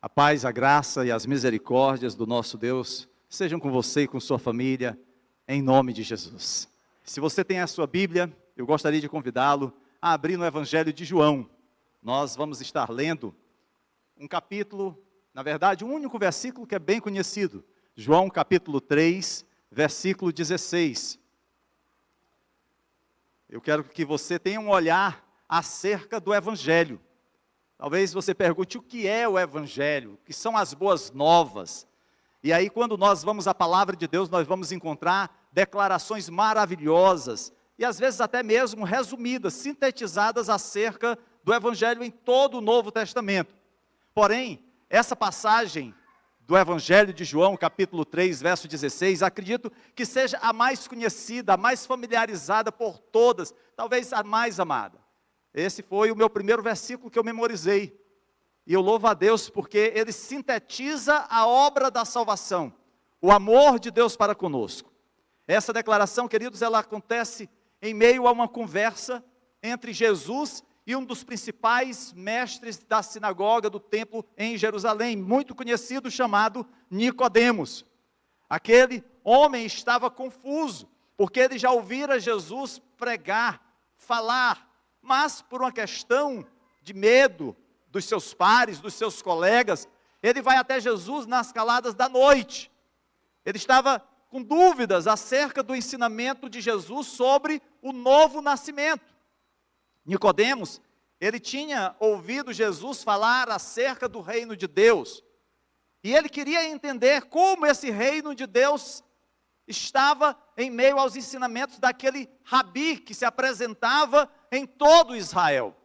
A paz, a graça e as misericórdias do nosso Deus sejam com você e com sua família, em nome de Jesus. Se você tem a sua Bíblia, eu gostaria de convidá-lo a abrir no Evangelho de João. Nós vamos estar lendo um capítulo, na verdade, um único versículo que é bem conhecido. João capítulo 3, versículo 16. Eu quero que você tenha um olhar acerca do Evangelho. Talvez você pergunte o que é o Evangelho, o que são as boas novas. E aí quando nós vamos à palavra de Deus, nós vamos encontrar declarações maravilhosas, e às vezes até mesmo resumidas, sintetizadas acerca do Evangelho em todo o Novo Testamento. Porém, essa passagem do Evangelho de João, capítulo 3, verso 16, acredito que seja a mais conhecida, a mais familiarizada por todas, talvez a mais amada. Esse foi o meu primeiro versículo que eu memorizei. E eu louvo a Deus porque ele sintetiza a obra da salvação, o amor de Deus para conosco. Essa declaração, queridos, ela acontece em meio a uma conversa entre Jesus e um dos principais mestres da sinagoga do templo em Jerusalém, muito conhecido, chamado Nicodemos. Aquele homem estava confuso, porque ele já ouvira Jesus pregar, falar, mas por uma questão de medo dos seus pares, dos seus colegas, ele vai até Jesus nas caladas da noite. Ele estava com dúvidas acerca do ensinamento de Jesus sobre o novo nascimento. Nicodemos, ele tinha ouvido Jesus falar acerca do reino de Deus, e ele queria entender como esse reino de Deus estava em meio aos ensinamentos daquele rabi que se apresentava em todo Israel.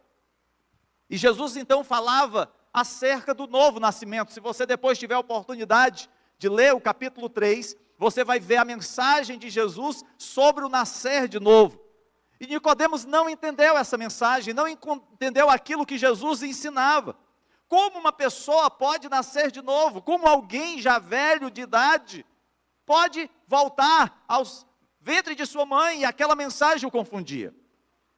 E Jesus então falava acerca do novo nascimento. Se você depois tiver a oportunidade de ler o capítulo 3, você vai ver a mensagem de Jesus sobre o nascer de novo. E Nicodemos não entendeu essa mensagem, não entendeu aquilo que Jesus ensinava. Como uma pessoa pode nascer de novo? Como alguém já velho de idade pode voltar aos ventre de sua mãe? E aquela mensagem o confundia.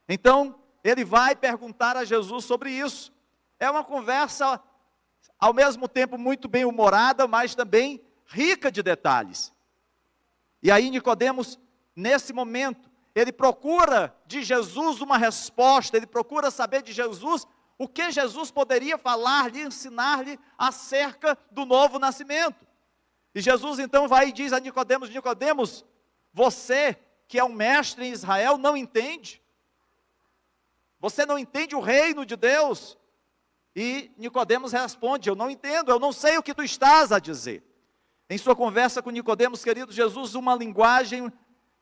Então, ele vai perguntar a Jesus sobre isso. É uma conversa, ao mesmo tempo, muito bem humorada, mas também rica de detalhes. E aí Nicodemos, nesse momento, ele procura de Jesus uma resposta, ele procura saber de Jesus o que Jesus poderia falar-lhe, ensinar-lhe acerca do novo nascimento. E Jesus então vai e diz a Nicodemos: Nicodemos, você que é um mestre em Israel não entende? Você não entende o reino de Deus? E Nicodemos responde: eu não entendo, eu não sei o que tu estás a dizer. Em sua conversa com Nicodemos, querido, Jesus usa uma linguagem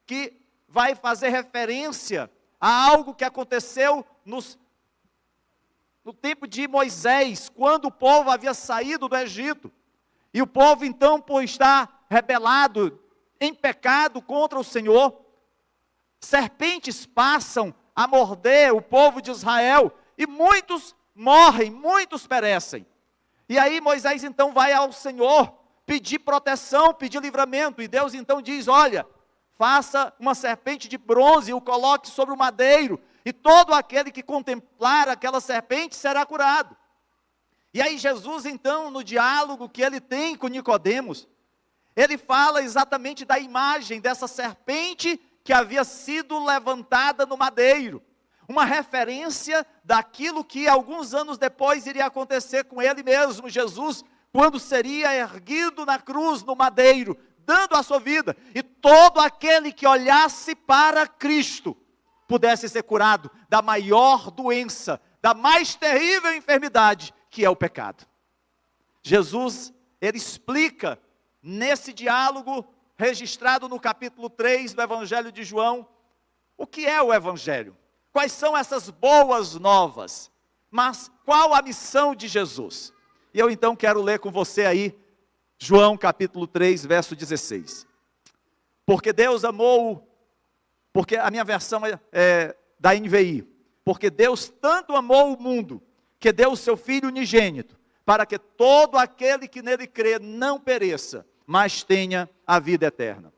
que vai fazer referência a algo que aconteceu no tempo de Moisés, quando o povo havia saído do Egito. E o povo então, por estar rebelado, em pecado contra o Senhor, serpentes passam a morder o povo de Israel, e muitos morrem, muitos perecem. E aí Moisés então vai ao Senhor, pedir proteção, pedir livramento, e Deus então diz: olha, faça uma serpente de bronze e o coloque sobre o madeiro, e todo aquele que contemplar aquela serpente será curado. E aí Jesus então, no diálogo que ele tem com Nicodemos, ele fala exatamente da imagem dessa serpente que havia sido levantada no madeiro, uma referência daquilo que alguns anos depois iria acontecer com ele mesmo, Jesus, quando seria erguido na cruz, no madeiro, dando a sua vida, e todo aquele que olhasse para Cristo, pudesse ser curado da maior doença, da mais terrível enfermidade, que é o pecado. Jesus, ele explica, nesse diálogo, registrado no capítulo 3 do Evangelho de João, o que é o Evangelho, quais são essas boas novas, mas qual a missão de Jesus. E eu então quero ler com você aí, João capítulo 3, verso 16. Porque Deus amou, porque a minha versão é da NVI, porque Deus tanto amou o mundo, que deu o seu Filho unigênito, para que todo aquele que nele crê não pereça, mas tenha a vida eterna.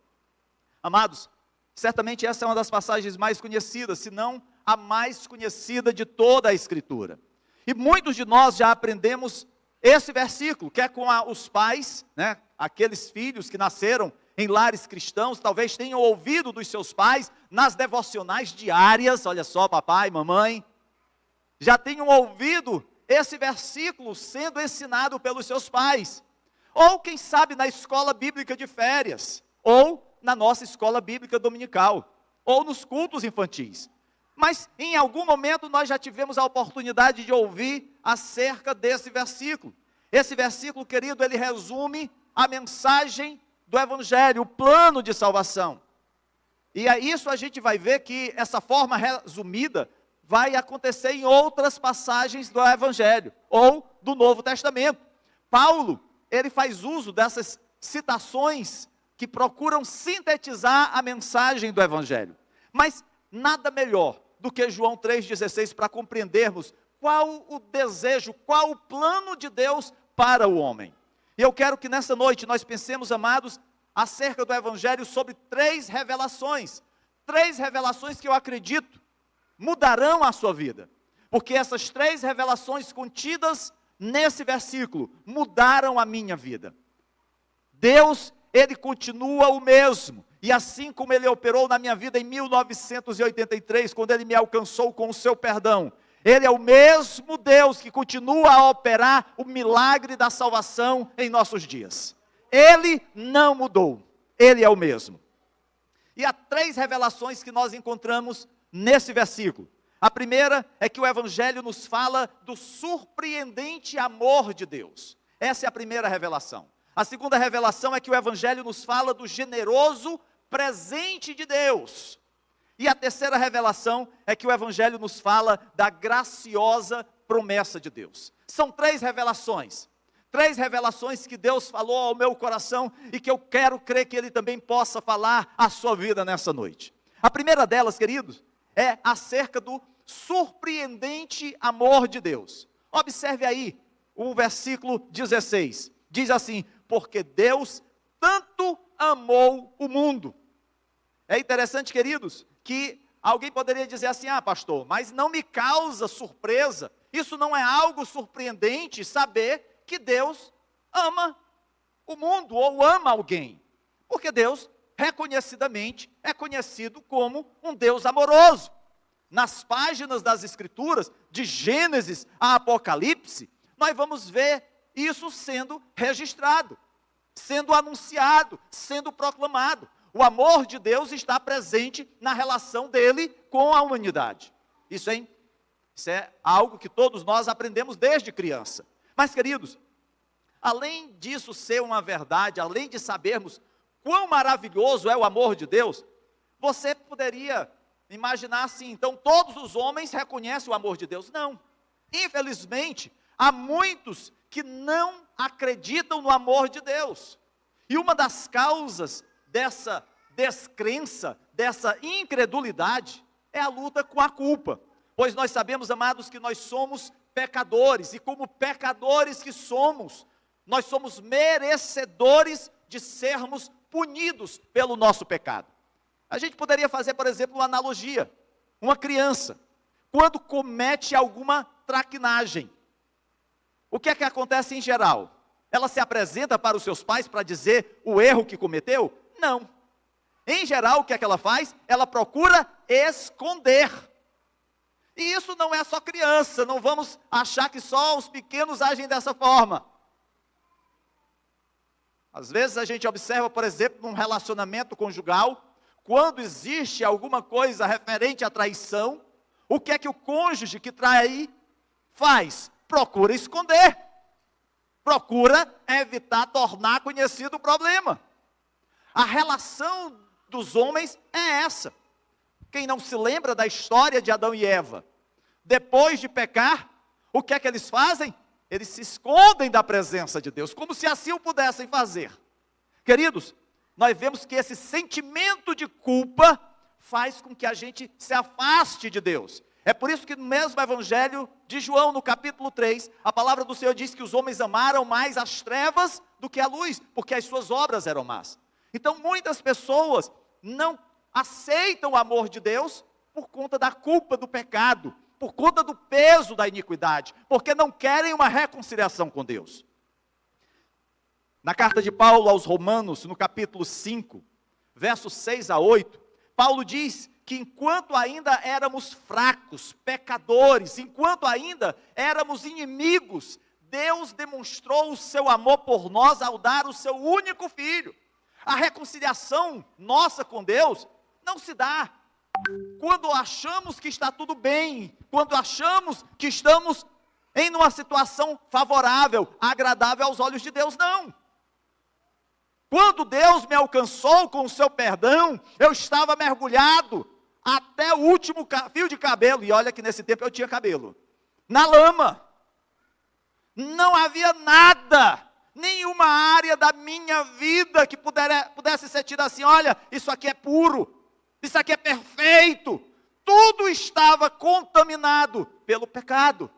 Amados, certamente essa é uma das passagens mais conhecidas, se não a mais conhecida de toda a Escritura. E muitos de nós já aprendemos esse versículo, que é com os pais, né, aqueles filhos que nasceram em lares cristãos, talvez tenham ouvido dos seus pais, nas devocionais diárias, olha só, papai, mamãe, já tenham ouvido esse versículo sendo ensinado pelos seus pais, ou quem sabe na escola bíblica de férias, ou na nossa escola bíblica dominical, ou nos cultos infantis. Mas em algum momento nós já tivemos a oportunidade de ouvir acerca desse versículo. Esse versículo, querido, ele resume a mensagem do Evangelho, o plano de salvação. E é isso a gente vai ver que essa forma resumida vai acontecer em outras passagens do Evangelho, ou do Novo Testamento. Paulo, ele faz uso dessas citações que procuram sintetizar a mensagem do Evangelho. Mas nada melhor do que João 3,16 para compreendermos qual o desejo, qual o plano de Deus para o homem. E eu quero que nessa noite nós pensemos, amados, acerca do Evangelho sobre 3 revelações. 3 revelações que eu acredito mudarão a sua vida. Porque essas 3 revelações contidas nesse versículo mudaram a minha vida. Deus, ele continua o mesmo. E assim como ele operou na minha vida em 1983, quando ele me alcançou com o seu perdão, ele é o mesmo Deus que continua a operar o milagre da salvação em nossos dias. Ele não mudou, ele é o mesmo. E há 3 revelações que nós encontramos nesse versículo. A primeira é que o Evangelho nos fala do surpreendente amor de Deus. Essa é a primeira revelação. A segunda revelação é que o Evangelho nos fala do generoso presente de Deus. E a terceira revelação é que o Evangelho nos fala da graciosa promessa de Deus. São 3 revelações. 3 revelações que Deus falou ao meu coração e que eu quero crer que Ele também possa falar à sua vida nessa noite. A primeira delas, queridos, é acerca do surpreendente amor de Deus. Observe aí o versículo 16. Diz assim: porque Deus tanto amou o mundo. É interessante, queridos, que alguém poderia dizer assim: ah, pastor, mas não me causa surpresa, isso não é algo surpreendente saber que Deus ama o mundo ou ama alguém. Porque Deus, reconhecidamente, é conhecido como um Deus amoroso. Nas páginas das Escrituras, de Gênesis a Apocalipse, nós vamos ver isso sendo registrado, sendo anunciado, sendo proclamado. O amor de Deus está presente na relação dele com a humanidade. Isso é algo que todos nós aprendemos desde criança. Mas, queridos, além disso ser uma verdade, além de sabermos quão maravilhoso é o amor de Deus, você poderia imaginar assim: então todos os homens reconhecem o amor de Deus? Não. Infelizmente, há muitos que não acreditam no amor de Deus. E uma das causas dessa descrença, dessa incredulidade, é a luta com a culpa. Pois nós sabemos, amados, que nós somos pecadores, e como pecadores que somos, nós somos merecedores de sermos punidos pelo nosso pecado. A gente poderia fazer, por exemplo, uma analogia. Uma criança, quando comete alguma traquinagem, o que é que acontece em geral? Ela se apresenta para os seus pais para dizer o erro que cometeu? Não. Em geral, o que é que ela faz? Ela procura esconder. E isso não é só criança, não vamos achar que só os pequenos agem dessa forma. Às vezes a gente observa, por exemplo, num relacionamento conjugal, quando existe alguma coisa referente à traição, o que é que o cônjuge que trai faz? Procura esconder. Procura evitar tornar conhecido o problema. A relação dos homens é essa. Quem não se lembra da história de Adão e Eva? Depois de pecar, o que é que eles fazem? Eles se escondem da presença de Deus, como se assim o pudessem fazer. Queridos, nós vemos que esse sentimento de culpa faz com que a gente se afaste de Deus. É por isso que no mesmo Evangelho de João, no capítulo 3, a palavra do Senhor diz que os homens amaram mais as trevas do que a luz, porque as suas obras eram más. Então muitas pessoas não aceitam o amor de Deus por conta da culpa do pecado, por conta do peso da iniquidade, porque não querem uma reconciliação com Deus. Na carta de Paulo aos Romanos, no capítulo 5, versos 6 a 8, Paulo diz que enquanto ainda éramos fracos, pecadores, enquanto ainda éramos inimigos, Deus demonstrou o seu amor por nós ao dar o seu único filho. A reconciliação nossa com Deus não se dá quando achamos que está tudo bem, quando achamos que estamos em uma situação favorável, agradável aos olhos de Deus, não. Quando Deus me alcançou com o seu perdão, eu estava mergulhado até o último fio de cabelo, e olha que nesse tempo eu tinha cabelo, na lama. Não havia nada, nenhuma área da minha vida que pudesse ser tida assim, olha, isso aqui é puro, isso aqui é perfeito. Tudo estava contaminado pelo pecado.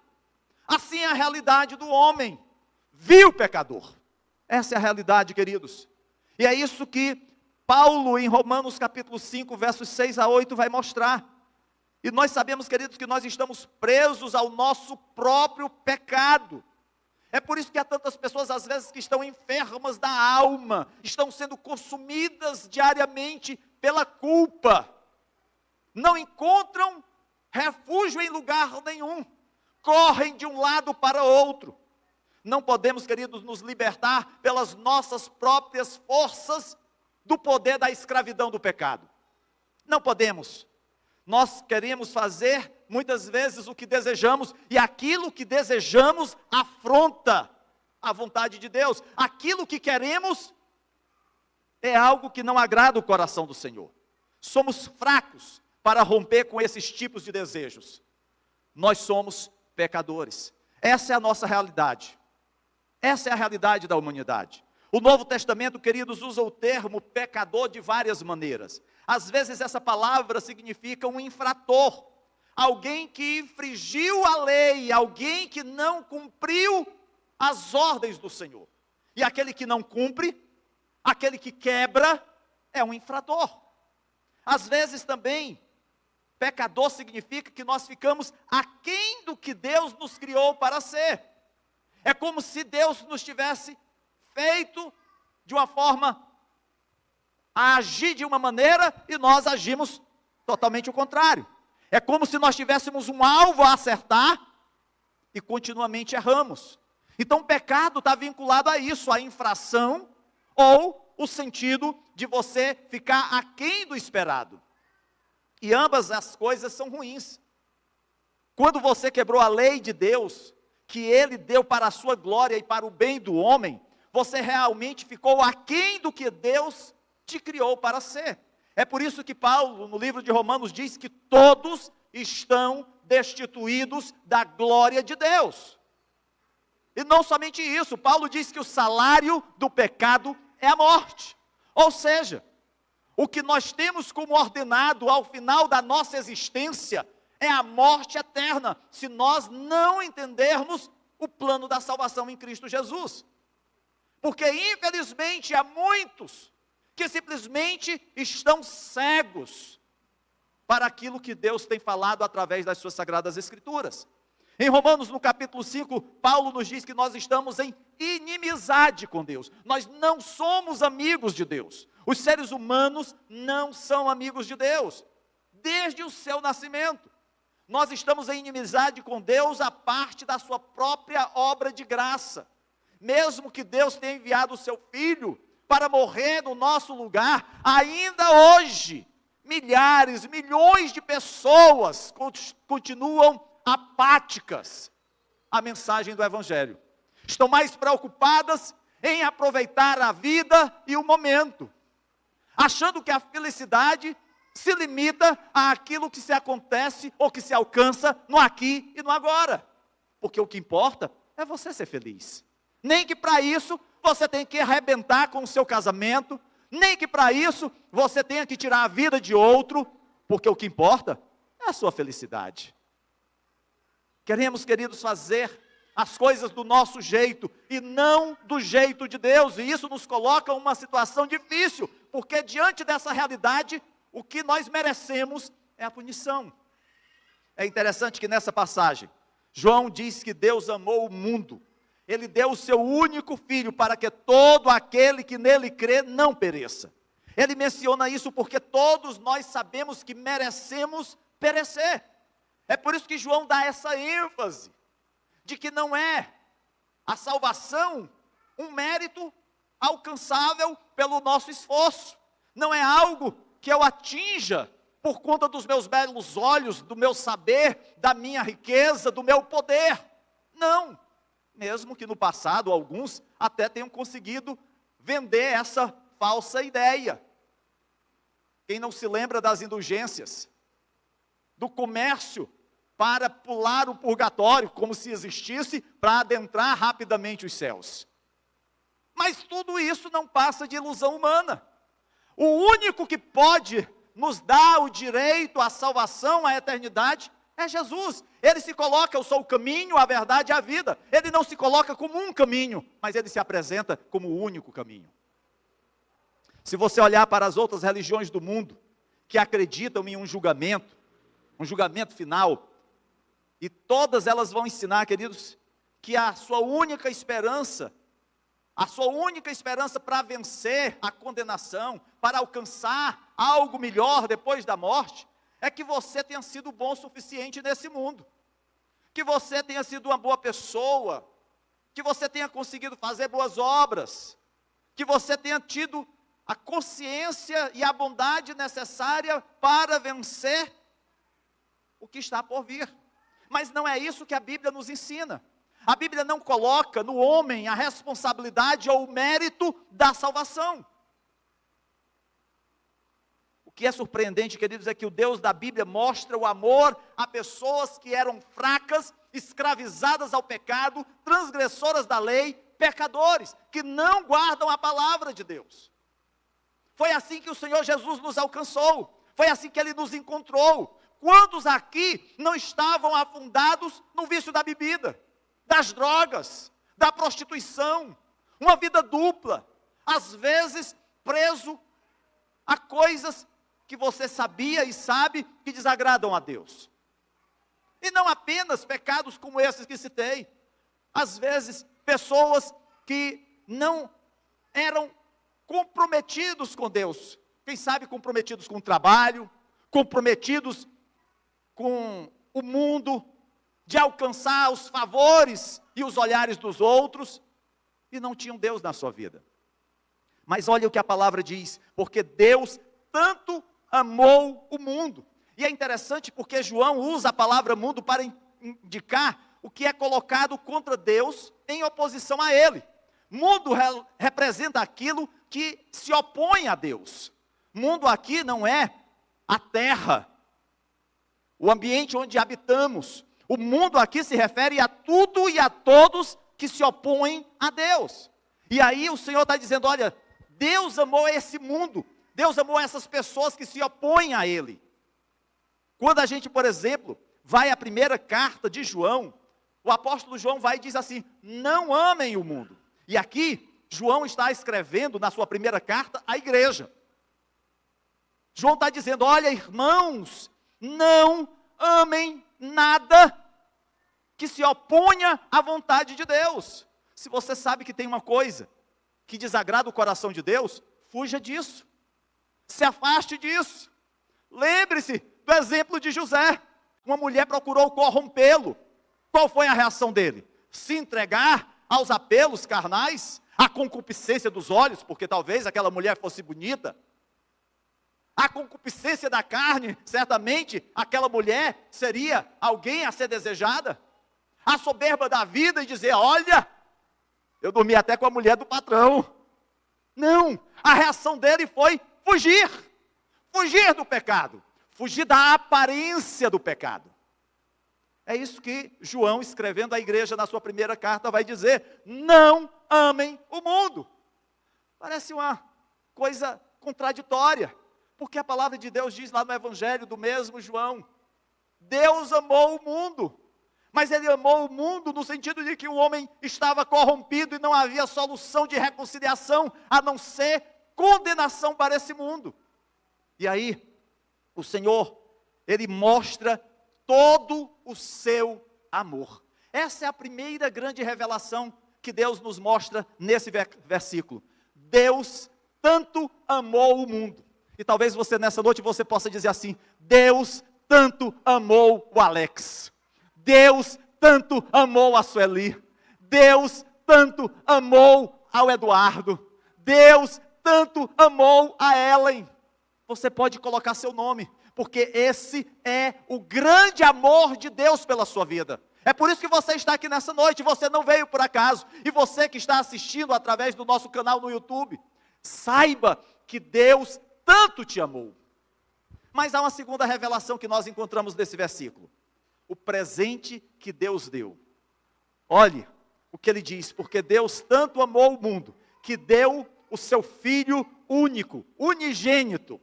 Assim é a realidade do homem, vil pecador. Essa é a realidade, queridos. E é isso que Paulo, em Romanos capítulo 5, versos 6 a 8, vai mostrar. E nós sabemos, queridos, que nós estamos presos ao nosso próprio pecado. É por isso que há tantas pessoas, às vezes, que estão enfermas da alma, estão sendo consumidas diariamente pela culpa. Não encontram refúgio em lugar nenhum. Correm de um lado para outro. Não podemos, queridos, nos libertar pelas nossas próprias forças do poder da escravidão do pecado. Não podemos. Nós queremos fazer, muitas vezes, o que desejamos, e aquilo que desejamos afronta a vontade de Deus. Aquilo que queremos é algo que não agrada o coração do Senhor. Somos fracos para romper com esses tipos de desejos. Nós somos pecadores. Essa é a nossa realidade. Essa é a realidade da humanidade. O Novo Testamento, queridos, usa o termo pecador de várias maneiras. Às vezes essa palavra significa um infrator, alguém que infringiu a lei, alguém que não cumpriu as ordens do Senhor. E aquele que não cumpre, aquele que quebra, é um infrator. Às vezes também, pecador significa que nós ficamos aquém do que Deus nos criou para ser. É como se Deus nos tivesse feito de uma forma a agir de uma maneira e nós agimos totalmente o contrário. É como se nós tivéssemos um alvo a acertar e continuamente erramos. Então o pecado está vinculado a isso, a infração ou o sentido de você ficar aquém do esperado. E ambas as coisas são ruins. Quando você quebrou a lei de Deus, que Ele deu para a sua glória e para o bem do homem, você realmente ficou aquém do que Deus te criou para ser. É por isso que Paulo, no livro de Romanos, diz que todos estão destituídos da glória de Deus. E não somente isso, Paulo diz que o salário do pecado é a morte. Ou seja, o que nós temos como ordenado ao final da nossa existência é a morte eterna, se nós não entendermos o plano da salvação em Cristo Jesus. Porque infelizmente há muitos que simplesmente estão cegos para aquilo que Deus tem falado através das suas sagradas escrituras. Em Romanos, no capítulo 5, Paulo nos diz que nós estamos em inimizade com Deus. Nós não somos amigos de Deus. Os seres humanos não são amigos de Deus, desde o seu nascimento. Nós estamos em inimizade com Deus a parte da sua própria obra de graça. Mesmo que Deus tenha enviado o seu Filho para morrer no nosso lugar, ainda hoje, milhares, milhões de pessoas continuam apáticas à mensagem do Evangelho. Estão mais preocupadas em aproveitar a vida e o momento, achando que a felicidade se limita àquilo que se acontece ou que se alcança no aqui e no agora. Porque o que importa é você ser feliz. Nem que para isso você tenha que arrebentar com o seu casamento, nem que para isso você tenha que tirar a vida de outro, porque o que importa é a sua felicidade. Queremos, queridos, fazer as coisas do nosso jeito e não do jeito de Deus, e isso nos coloca em uma situação difícil, porque diante dessa realidade, o que nós merecemos é a punição. É interessante que nessa passagem, João diz que Deus amou o mundo. Ele deu o seu único filho para que todo aquele que nele crê não pereça. Ele menciona isso porque todos nós sabemos que merecemos perecer. É por isso que João dá essa ênfase, de que não é a salvação um mérito alcançável pelo nosso esforço. Não é algo que eu atinja por conta dos meus belos olhos, do meu saber, da minha riqueza, do meu poder. Não. Mesmo que no passado alguns até tenham conseguido vender essa falsa ideia. Quem não se lembra das indulgências, do comércio para pular o purgatório, como se existisse, para adentrar rapidamente os céus. Mas tudo isso não passa de ilusão humana. O único que pode nos dar o direito à salvação, à eternidade, é Jesus. Ele se coloca, eu sou o caminho, a verdade e a vida. Ele não se coloca como um caminho, mas ele se apresenta como o único caminho. Se você olhar para as outras religiões do mundo, que acreditam em um julgamento final, e todas elas vão ensinar, queridos, que a sua única esperança para vencer a condenação, para alcançar algo melhor depois da morte, é que você tenha sido bom o suficiente nesse mundo, que você tenha sido uma boa pessoa, que você tenha conseguido fazer boas obras, que você tenha tido a consciência e a bondade necessária para vencer o que está por vir. Mas não é isso que a Bíblia nos ensina. A Bíblia não coloca no homem a responsabilidade ou o mérito da salvação. O que é surpreendente, queridos, é que o Deus da Bíblia mostra o amor a pessoas que eram fracas, escravizadas ao pecado, transgressoras da lei, pecadores, que não guardam a palavra de Deus. Foi assim que o Senhor Jesus nos alcançou, foi assim que Ele nos encontrou. Quantos aqui não estavam afundados no vício da bebida, das drogas, da prostituição, uma vida dupla, às vezes preso a coisas que você sabia e sabe que desagradam a Deus. E não apenas pecados como esses que citei, às vezes pessoas que não eram comprometidos com Deus, quem sabe comprometidos com o trabalho, comprometidos com o mundo, de alcançar os favores e os olhares dos outros, e não tinham Deus na sua vida. Mas olha o que a palavra diz, porque Deus tanto amou o mundo. E é interessante porque João usa a palavra mundo para indicar o que é colocado contra Deus em oposição a Ele. Mundo representa aquilo que se opõe a Deus. Mundo aqui não é a terra, o ambiente onde habitamos. O mundo aqui se refere a tudo e a todos que se opõem a Deus. E aí o Senhor está dizendo, olha, Deus amou esse mundo, Deus amou essas pessoas que se opõem a Ele. Quando a gente, por exemplo, vai à primeira carta de João, o apóstolo João vai e diz assim, não amem o mundo. E aqui, João está escrevendo na sua primeira carta à igreja. João está dizendo, olha irmãos, não amem nada que se oponha à vontade de Deus. Se você sabe que tem uma coisa que desagrada o coração de Deus, fuja disso. Se afaste disso. Lembre-se do exemplo de José. Uma mulher procurou corrompê-lo. Qual foi a reação dele? Se entregar aos apelos carnais, à concupiscência dos olhos, porque talvez aquela mulher fosse bonita. A concupiscência da carne, certamente aquela mulher seria alguém a ser desejada. A soberba da vida e dizer, olha, eu dormi até com a mulher do patrão. Não, a reação dele foi fugir do pecado, fugir da aparência do pecado. É isso que João, escrevendo à igreja na sua primeira carta, vai dizer, não amem o mundo. Parece uma coisa contraditória, porque a palavra de Deus diz lá no Evangelho do mesmo João, Deus amou o mundo, mas Ele amou o mundo no sentido de que o homem estava corrompido e não havia solução de reconciliação, a não ser condenação para esse mundo. E aí, o Senhor, Ele mostra todo o seu amor. Essa é a primeira grande revelação que Deus nos mostra nesse versículo. Deus tanto amou o mundo. E talvez você nessa noite você possa dizer assim: Deus tanto amou o Alex. Deus tanto amou a Sueli. Deus tanto amou ao Eduardo. Deus tanto amou a Ellen. Você pode colocar seu nome, porque esse é o grande amor de Deus pela sua vida. É por isso que você está aqui nessa noite, você não veio por acaso. E você que está assistindo através do nosso canal no YouTube, saiba que Deus tanto te amou. Mas há uma segunda revelação que nós encontramos nesse versículo. O presente que Deus deu. Olhe o que ele diz: porque Deus tanto amou o mundo, que deu o seu Filho único, unigênito.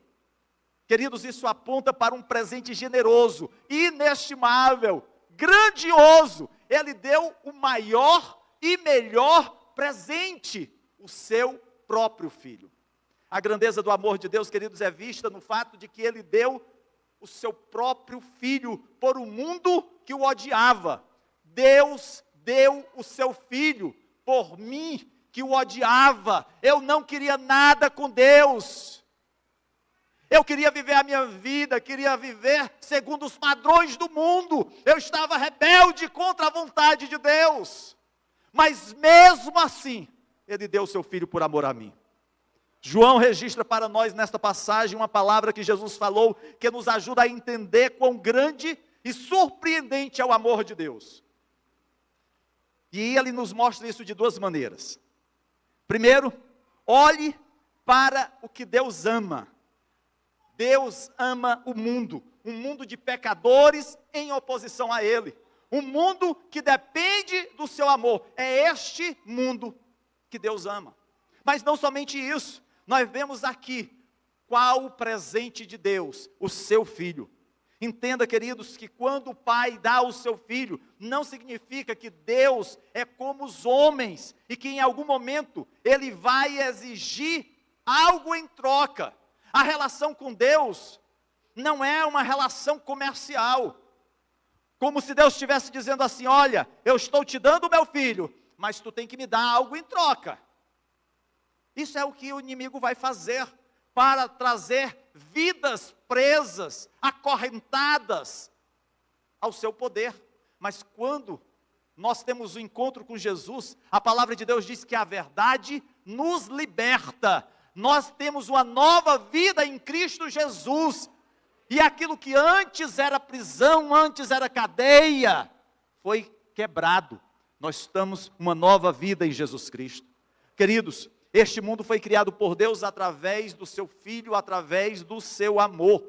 Queridos, isso aponta para um presente generoso, inestimável, grandioso. Ele deu o maior e melhor presente, o seu próprio Filho. A grandeza do amor de Deus, queridos, é vista no fato de que Ele deu o seu próprio Filho por um mundo que o odiava. Deus deu o seu Filho por mim, que o odiava. Eu não queria nada com Deus. Eu queria viver a minha vida, queria viver segundo os padrões do mundo. Eu estava rebelde contra a vontade de Deus. Mas mesmo assim, Ele deu o seu Filho por amor a mim. João registra para nós nesta passagem uma palavra que Jesus falou, que nos ajuda a entender quão grande e surpreendente é o amor de Deus. E Ele nos mostra isso de duas maneiras. Primeiro, olhe para o que Deus ama. Deus ama o mundo, um mundo de pecadores em oposição a Ele, um mundo que depende do seu amor. É este mundo que Deus ama. Mas não somente isso, nós vemos aqui qual o presente de Deus, o seu Filho. Entenda, queridos, que quando o Pai dá o seu Filho, não significa que Deus é como os homens, e que em algum momento Ele vai exigir algo em troca. A relação com Deus não é uma relação comercial, como se Deus estivesse dizendo assim: olha, eu estou te dando o meu filho, mas tu tem que me dar algo em troca. Isso é o que o inimigo vai fazer, para trazer vidas presas, acorrentadas ao seu poder. Mas quando nós temos o encontro com Jesus, a palavra de Deus diz que a verdade nos liberta. Nós temos uma nova vida em Cristo Jesus. E aquilo que antes era prisão, antes era cadeia, foi quebrado. Nós estamos uma nova vida em Jesus Cristo. Queridos, este mundo foi criado por Deus através do seu Filho, através do seu amor.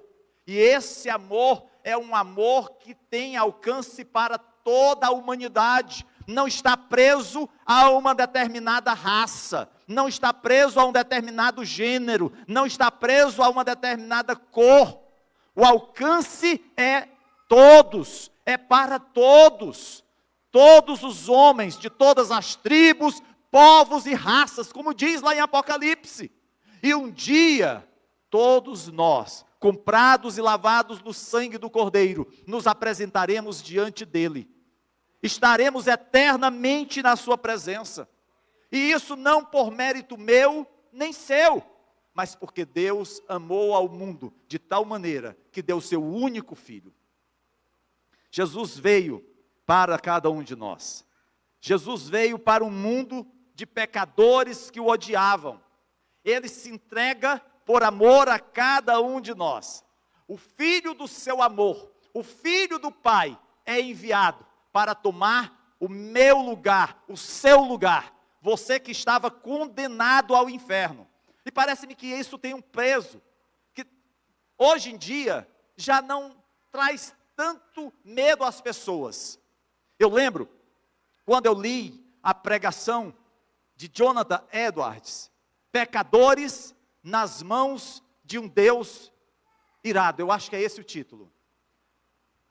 E esse amor é um amor que tem alcance para toda a humanidade. Não está preso a uma determinada raça, não está preso a um determinado gênero, não está preso a uma determinada cor. O alcance é todos, é para todos. Todos os homens de todas as tribos, povos e raças, como diz lá em Apocalipse. E um dia, todos nós, comprados e lavados no sangue do Cordeiro, nos apresentaremos diante dele. Estaremos eternamente na sua presença. E isso não por mérito meu, nem seu, mas porque Deus amou ao mundo de tal maneira que deu o seu único Filho. Jesus veio para cada um de nós. Jesus veio para um mundo de pecadores que o odiavam. Ele se entrega por amor a cada um de nós. O Filho do seu amor, o Filho do Pai, é enviado para tomar o meu lugar, o seu lugar. Você que estava condenado ao inferno. E parece-me que isso tem um peso, que hoje em dia já não traz tanto medo às pessoas. Eu lembro, quando eu li a pregação de Jonathan Edwards, Pecadores nas mãos de um Deus irado. Eu acho que é esse o título.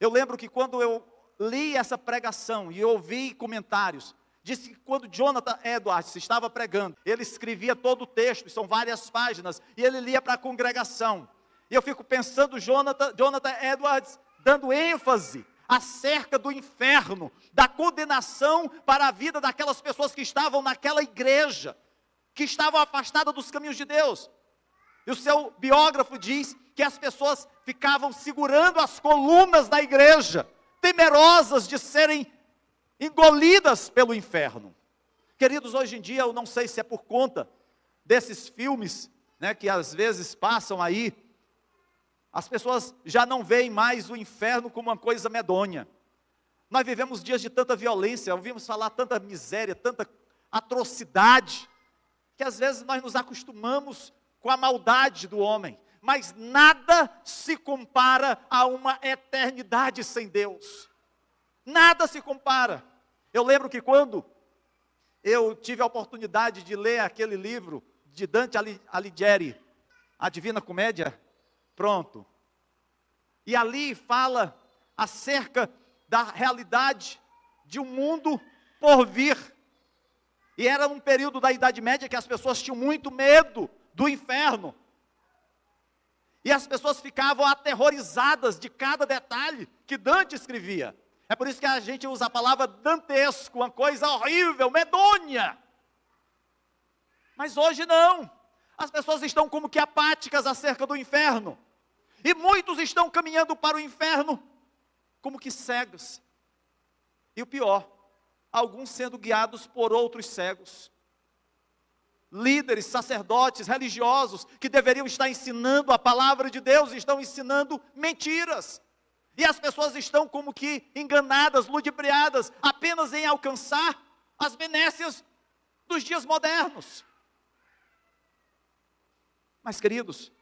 Eu lembro que quando eu li essa pregação e ouvi comentários, disse que quando Jonathan Edwards estava pregando, ele escrevia todo o texto, são várias páginas, e ele lia para a congregação. E eu fico pensando Jonathan Edwards dando ênfase acerca do inferno, da condenação para a vida daquelas pessoas que estavam naquela igreja, que estavam afastadas dos caminhos de Deus. E o seu biógrafo diz que as pessoas ficavam segurando as colunas da igreja, temerosas de serem engolidas pelo inferno. Queridos, hoje em dia, eu não sei se é por conta desses filmes, né, que às vezes passam aí, as pessoas já não veem mais o inferno como uma coisa medonha. Nós vivemos dias de tanta violência, ouvimos falar tanta miséria, tanta atrocidade, que às vezes nós nos acostumamos com a maldade do homem, mas nada se compara a uma eternidade sem Deus. Nada se compara. Eu lembro que quando eu tive a oportunidade de ler aquele livro de Dante Alighieri, A Divina Comédia, pronto. E ali fala acerca da realidade de um mundo por vir. E era um período da Idade Média que as pessoas tinham muito medo do inferno. E as pessoas ficavam aterrorizadas de cada detalhe que Dante escrevia. É por isso que a gente usa a palavra dantesco, uma coisa horrível, medonha. Mas hoje não. As pessoas estão como que apáticas acerca do inferno. E muitos estão caminhando para o inferno como que cegos. E o pior, alguns sendo guiados por outros cegos. Líderes, sacerdotes, religiosos, que deveriam estar ensinando a palavra de Deus, estão ensinando mentiras. E as pessoas estão como que enganadas, ludibriadas, apenas em alcançar as benécias dos dias modernos. Mas, queridos,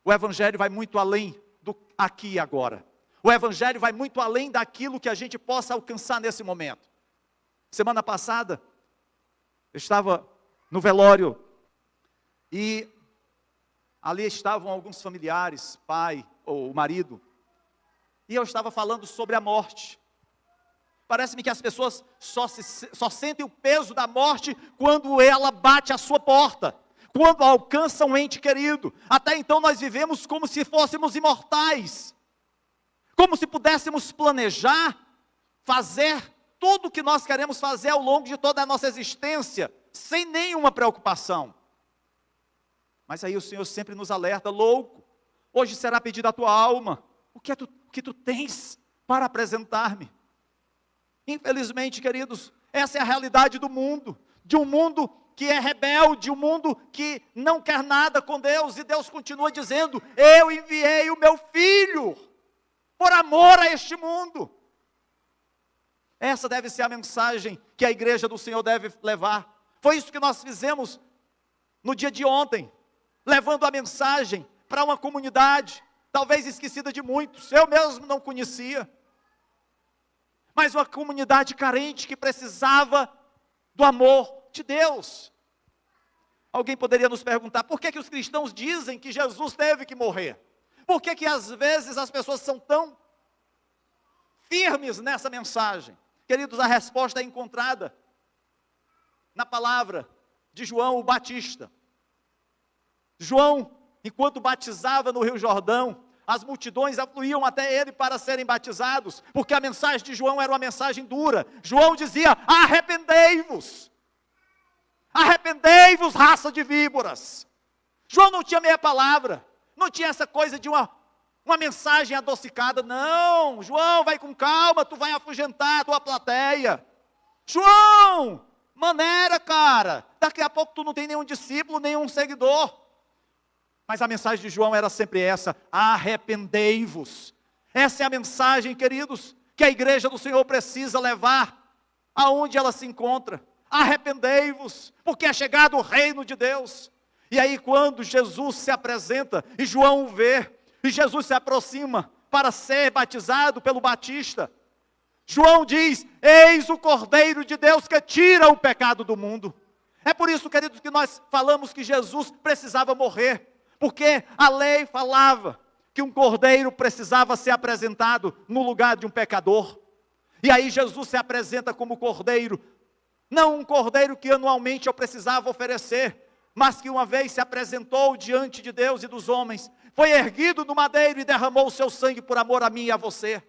o Evangelho vai muito além do aqui e agora. O Evangelho vai muito além daquilo que a gente possa alcançar nesse momento. Semana passada, eu estava no velório e ali estavam alguns familiares, pai ou marido, e eu estava falando sobre a morte. Parece-me que as pessoas só sentem o peso da morte quando ela bate à sua porta, quando alcança um ente querido. Até então nós vivemos como se fôssemos imortais, como se pudéssemos planejar, fazer tudo o que nós queremos fazer ao longo de toda a nossa existência, sem nenhuma preocupação. Mas aí o Senhor sempre nos alerta: louco, hoje será pedida a tua alma, o que tu tens para apresentar-me? Infelizmente, queridos, essa é a realidade do mundo, de um mundo que é rebelde, um mundo que não quer nada com Deus, e Deus continua dizendo: eu enviei o meu Filho, por amor a este mundo. Essa deve ser a mensagem que a igreja do Senhor deve levar. Foi isso que nós fizemos no dia de ontem, levando a mensagem para uma comunidade, talvez esquecida de muitos, eu mesmo não conhecia, mas uma comunidade carente que precisava do amor de Deus. Alguém poderia nos perguntar: por que os cristãos dizem que Jesus teve que morrer? Por que às vezes as pessoas são tão firmes nessa mensagem? Queridos, a resposta é encontrada na palavra de João o Batista. João, enquanto batizava no Rio Jordão, as multidões afluíam até ele para serem batizados, porque a mensagem de João era uma mensagem dura. João dizia: arrependei-vos, arrependei-vos, raça de víboras. João não tinha meia palavra, não tinha essa coisa de uma mensagem adocicada. Não, João, vai com calma, tu vai afugentar a tua plateia. João, maneira, cara, daqui a pouco tu não tem nenhum discípulo, nenhum seguidor. Mas a mensagem de João era sempre essa: arrependei-vos. Essa é a mensagem, queridos, que a igreja do Senhor precisa levar aonde ela se encontra. Arrependei-vos, porque é chegado o reino de Deus. E aí quando Jesus se apresenta, e João o vê, e Jesus se aproxima para ser batizado pelo Batista, João diz: eis o Cordeiro de Deus que tira o pecado do mundo. É por isso, queridos, que nós falamos que Jesus precisava morrer, porque a lei falava que um cordeiro precisava ser apresentado no lugar de um pecador. E aí Jesus se apresenta como cordeiro, não um cordeiro que anualmente eu precisava oferecer, mas que uma vez se apresentou diante de Deus e dos homens, foi erguido no madeiro e derramou o seu sangue por amor a mim e a você.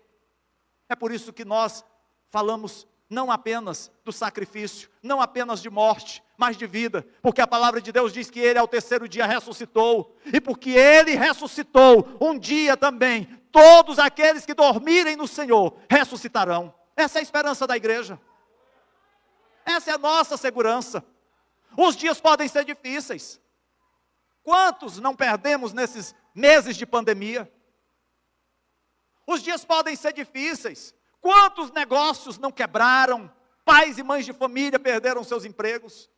É por isso que nós falamos não apenas do sacrifício, não apenas de morte, mas de vida, porque a palavra de Deus diz que Ele ao terceiro dia ressuscitou, e porque Ele ressuscitou, um dia também, todos aqueles que dormirem no Senhor, ressuscitarão. Essa é a esperança da igreja, essa é a nossa segurança. Os dias podem ser difíceis, quantos não perdemos nesses meses de pandemia? Os dias podem ser difíceis, quantos negócios não quebraram, pais e mães de família perderam seus empregos?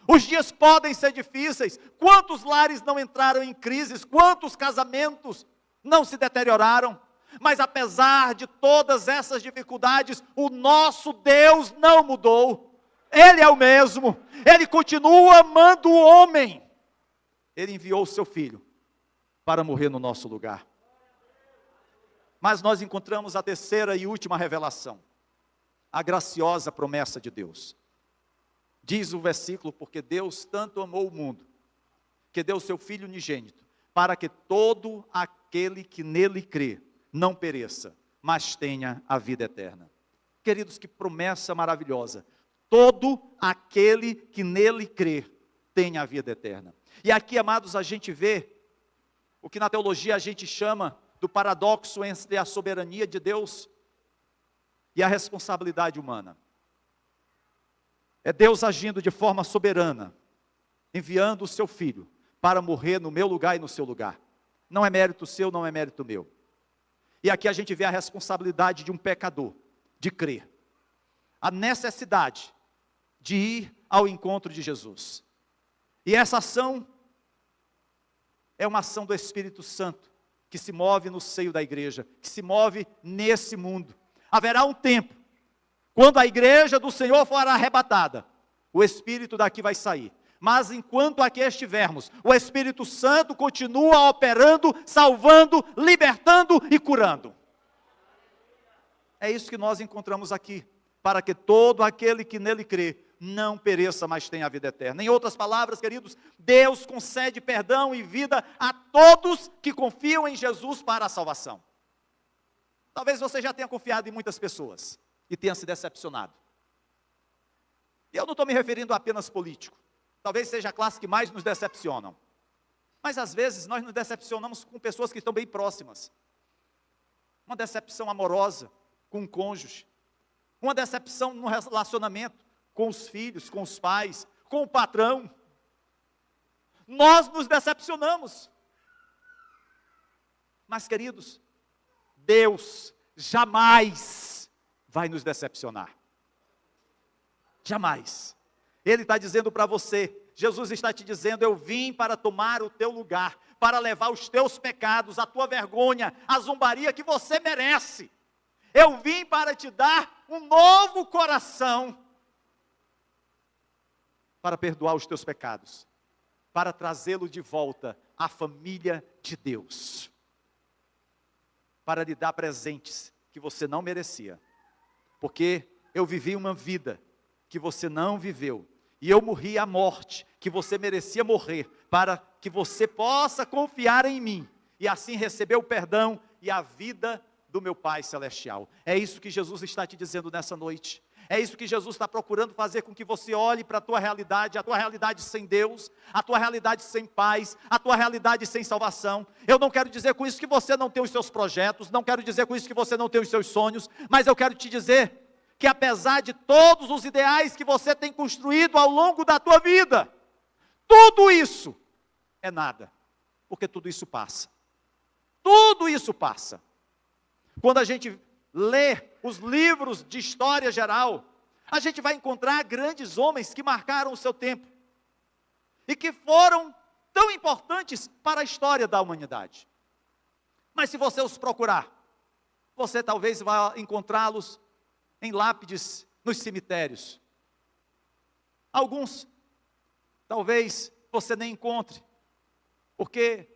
Os dias podem ser difíceis, quantos lares não entraram em crises, quantos casamentos não se deterioraram? Mas apesar de todas essas dificuldades, o nosso Deus não mudou, Ele é o mesmo, Ele continua amando o homem, Ele enviou o seu Filho para morrer no nosso lugar. Mas nós encontramos a terceira e última revelação, a graciosa promessa de Deus. Diz o versículo, porque Deus tanto amou o mundo, que deu o seu Filho unigênito, para que todo aquele que nele crê, não pereça, mas tenha a vida eterna. Queridos, que promessa maravilhosa. Todo aquele que nele crê, tenha a vida eterna. E aqui, amados, a gente vê o que na teologia a gente chama do paradoxo entre a soberania de Deus e a responsabilidade humana. É Deus agindo de forma soberana, enviando o seu Filho para morrer no meu lugar e no seu lugar. Não é mérito seu, não é mérito meu. E aqui a gente vê a responsabilidade de um pecador, de crer. A necessidade de ir ao encontro de Jesus. E essa ação é uma ação do Espírito Santo, que se move no seio da igreja, que se move nesse mundo. Haverá um tempo, quando a igreja do Senhor for arrebatada, o Espírito daqui vai sair. Mas enquanto aqui estivermos, o Espírito Santo continua operando, salvando, libertando e curando. É isso que nós encontramos aqui, para que todo aquele que nele crê, não pereça, mas tenha a vida eterna. Em outras palavras, queridos, Deus concede perdão e vida a todos que confiam em Jesus para a salvação. Talvez você já tenha confiado em muitas pessoas e tenha se decepcionado. E eu não estou me referindo a apenas político. Talvez seja a classe que mais nos decepcionam. Mas às vezes nós nos decepcionamos com pessoas que estão bem próximas. Uma decepção amorosa com um cônjuge. Uma decepção no relacionamento com os filhos, com os pais, com o patrão. Nós nos decepcionamos. Mas, queridos, Deus jamais vai nos decepcionar. Jamais. Ele está dizendo para você, Jesus está te dizendo, eu vim para tomar o teu lugar, para levar os teus pecados, a tua vergonha, a zombaria que você merece. Eu vim para te dar um novo coração, para perdoar os teus pecados, para trazê-lo de volta à família de Deus, para lhe dar presentes que você não merecia, porque eu vivi uma vida que você não viveu, e eu morri a morte que você merecia morrer, para que você possa confiar em mim, e assim receber o perdão e a vida do meu Pai Celestial. É isso que Jesus está te dizendo nessa noite. É isso que Jesus está procurando fazer com que você olhe para a tua realidade sem Deus, a tua realidade sem paz, a tua realidade sem salvação. Eu não quero dizer com isso que você não tem os seus projetos, não quero dizer com isso que você não tem os seus sonhos, mas eu quero te dizer que apesar de todos os ideais que você tem construído ao longo da tua vida, tudo isso é nada, porque tudo isso passa. Tudo isso passa. Quando a gente lê os livros de história geral, a gente vai encontrar grandes homens que marcaram o seu tempo e que foram tão importantes para a história da humanidade. Mas se você os procurar, você talvez vá encontrá-los em lápides nos cemitérios. Alguns, talvez você nem encontre, porque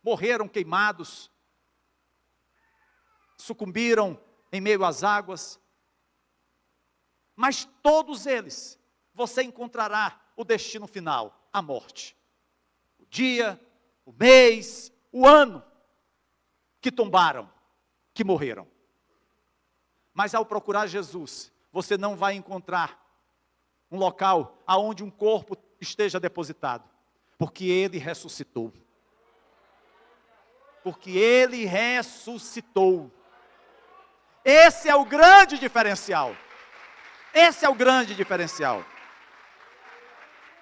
morreram queimados, sucumbiram em meio às águas, mas todos eles, você encontrará o destino final, a morte. O dia, o mês, o ano que tombaram, que morreram. Mas ao procurar Jesus, você não vai encontrar um local aonde um corpo esteja depositado, porque Ele ressuscitou. Porque Ele ressuscitou. Esse é o grande diferencial. Esse é o grande diferencial.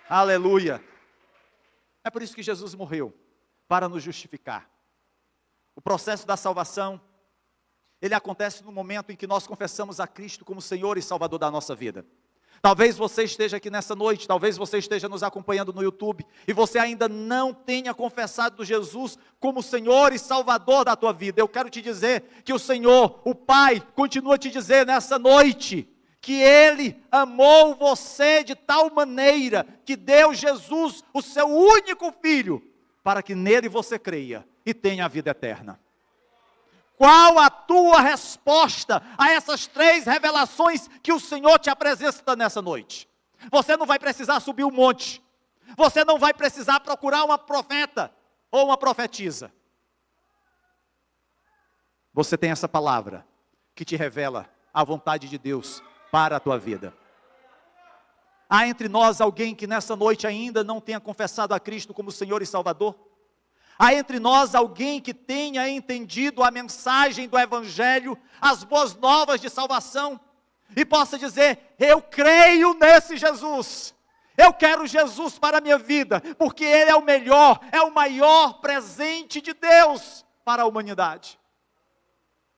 Aleluia. É por isso que Jesus morreu, para nos justificar. O processo da salvação, ele acontece no momento em que nós confessamos a Cristo como Senhor e Salvador da nossa vida. Talvez você esteja aqui nessa noite, talvez você esteja nos acompanhando no YouTube, e você ainda não tenha confessado Jesus como Senhor e Salvador da tua vida. Eu quero te dizer que o Senhor, o Pai, continua a te dizer nessa noite, que Ele amou você de tal maneira, que deu Jesus, o seu único Filho, para que nele você creia e tenha a vida eterna. Qual a tua resposta a essas 3 revelações que o Senhor te apresenta nessa noite? Você não vai precisar subir um monte. Você não vai precisar procurar uma profeta ou uma profetisa. Você tem essa palavra que te revela a vontade de Deus para a tua vida. Há entre nós alguém que nessa noite ainda não tenha confessado a Cristo como Senhor e Salvador? Há entre nós alguém que tenha entendido a mensagem do Evangelho, as boas novas de salvação, e possa dizer: eu creio nesse Jesus, eu quero Jesus para a minha vida, porque Ele é o melhor, é o maior presente de Deus para a humanidade.